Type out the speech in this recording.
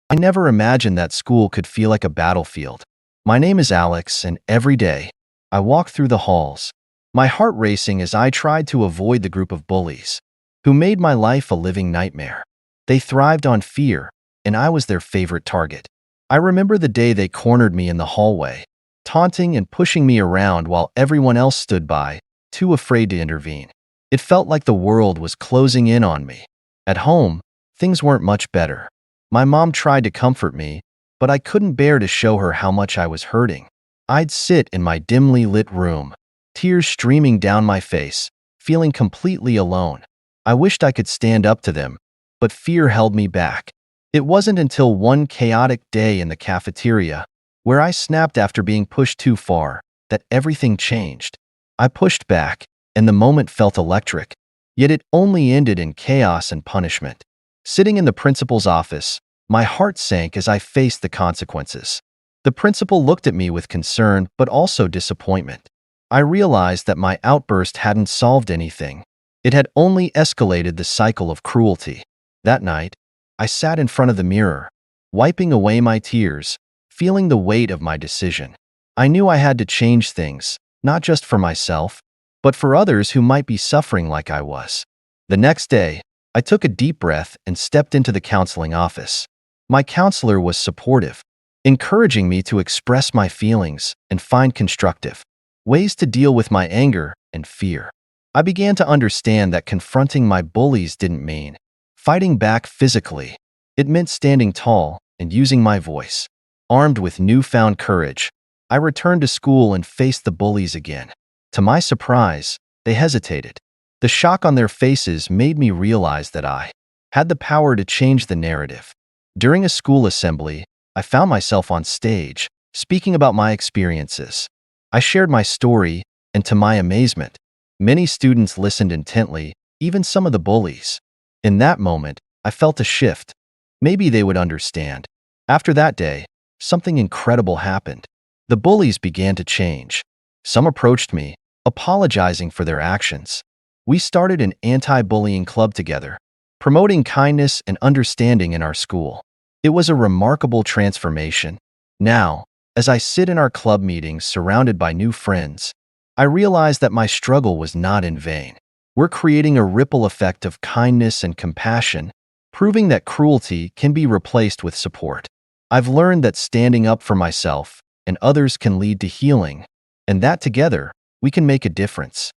I never imagined that school could feel like a battlefield. My name is Alex, and every day, I walk through the halls, my heart racing as I tried to avoid the group of bullies who made my life a living nightmare. They thrived on fear, and I was their favorite target. I remember the day they cornered me in the hallway, taunting and pushing me around while everyone else stood by, too afraid to intervene. It felt like the world was closing in on me. At home, things weren't much better. My mom tried to comfort me, but I couldn't bear to show her how much I was hurting. I'd sit in my dimly lit room, tears streaming down my face, feeling completely alone. I wished I could stand up to them, but fear held me back. It wasn't until one chaotic day in the cafeteria, where I snapped after being pushed too far, that everything changed. I pushed back, and the moment felt electric, yet it only ended in chaos and punishment. Sitting in the principal's office, my heart sank as I faced the consequences. The principal looked at me with concern but also disappointment. I realized that my outburst hadn't solved anything. It had only escalated the cycle of cruelty. That night, I sat in front of the mirror, wiping away my tears, feeling the weight of my decision. I knew I had to change things, not just for myself, but for others who might be suffering like I was. The next day, I took a deep breath and stepped into the counseling office. My counselor was supportive, encouraging me to express my feelings and find constructive ways to deal with my anger and fear. I began to understand that confronting my bullies didn't mean fighting back physically. It meant standing tall and using my voice. Armed with newfound courage, I returned to school and faced the bullies again. To my surprise, they hesitated. The shock on their faces made me realize that I had the power to change the narrative. During a school assembly, I found myself on stage, speaking about my experiences. I shared my story, and to my amazement, many students listened intently, even some of the bullies. In that moment, I felt a shift. Maybe they would understand. After that day, something incredible happened. The bullies began to change. Some approached me, apologizing for their actions. We started an anti-bullying club together, promoting kindness and understanding in our school. It was a remarkable transformation. Now, as I sit in our club meetings surrounded by new friends, I realize that my struggle was not in vain. We're creating a ripple effect of kindness and compassion, proving that cruelty can be replaced with support. I've learned that standing up for myself and others can lead to healing, and that together, we can make a difference.